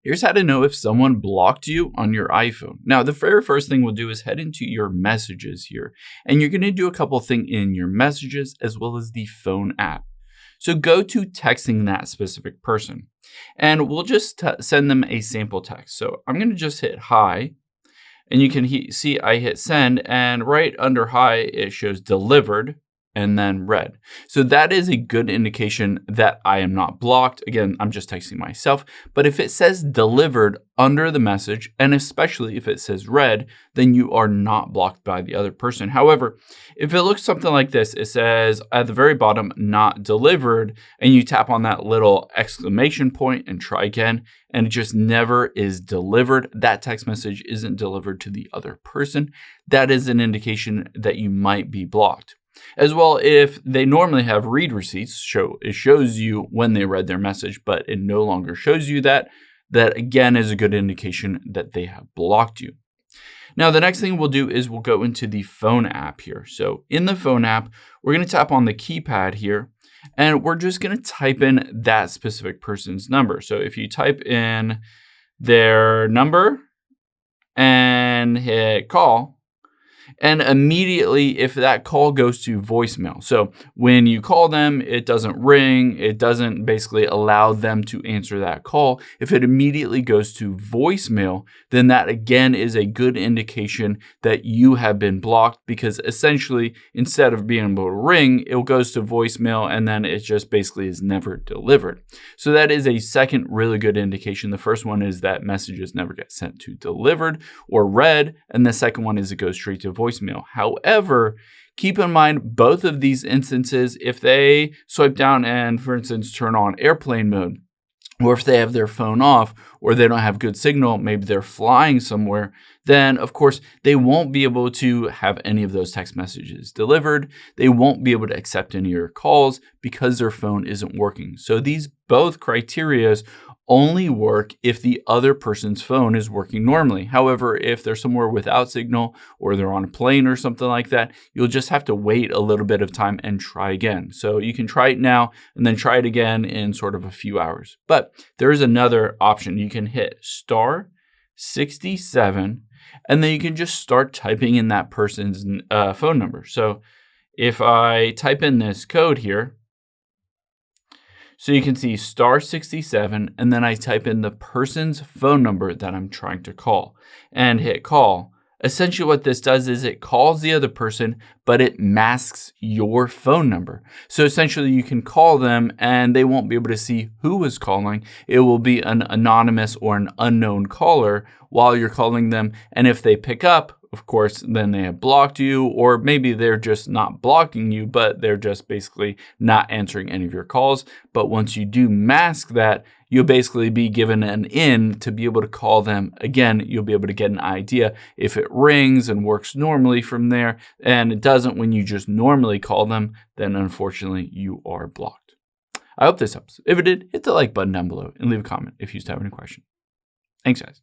Here's how to know if someone blocked you on your iPhone. Now, the very first thing we'll do is head into your messages here, and you're going to do a couple things in your messages as well as the phone app. So go to texting that specific person, and we'll just send them a sample text. So I'm going to just hit hi, and you can see I hit send, and right under hi, it shows delivered and then read. So that is a good indication that I am not blocked. Again, I'm just texting myself. But if it says delivered under the message, and especially if it says read, then you are not blocked by the other person. However, if it looks something like this, it says at the very bottom, not delivered, and you tap on that little exclamation point and try again, and it just never is delivered. That text message isn't delivered to the other person. That is an indication that you might be blocked. As well, if they normally have read receipts, it shows you when they read their message, but it no longer shows you that again is a good indication that they have blocked you. Now, the next thing we'll do is we'll go into the phone app here. So in the phone app, we're going to tap on the keypad here, and we're just going to type in that specific person's number. So if you type in their number and hit call, and immediately, if that call goes to voicemail, so when you call them, it doesn't ring, it doesn't basically allow them to answer that call. If it immediately goes to voicemail, then that again is a good indication that you have been blocked, because essentially, instead of being able to ring, it goes to voicemail, and then it just basically is never delivered. So that is a second really good indication. The first one is that messages never get sent to delivered or read, and the second one is it goes straight to voicemail. However, keep in mind both of these instances, if they swipe down and, for instance, turn on airplane mode, or if they have their phone off, or they don't have good signal, maybe they're flying somewhere, then of course they won't be able to have any of those text messages delivered. They won't be able to accept any of your calls because their phone isn't working. So these both criterias only work if the other person's phone is working normally. However, if they're somewhere without signal, or they're on a plane or something like that, you'll just have to wait a little bit of time and try again. So you can try it now and then try it again in sort of a few hours. But there is another option. You can hit star 67, and then you can just start typing in that person's phone number. So if I type in this code here, so you can see star 67, and then I type in the person's phone number that I'm trying to call and hit call. Essentially what this does is it calls the other person, but it masks your phone number. So essentially you can call them and they won't be able to see who was calling. It will be an anonymous or an unknown caller while you're calling them. And if they pick up, of course, then they have blocked you, or maybe they're just not blocking you, but they're just basically not answering any of your calls. But once you do mask that, you'll basically be given an in to be able to call them again. You'll be able to get an idea if it rings and works normally from there, and it doesn't when you just normally call them, then unfortunately you are blocked. I hope this helps. If it did, hit the like button down below and leave a comment if you still have any questions. Thanks, guys.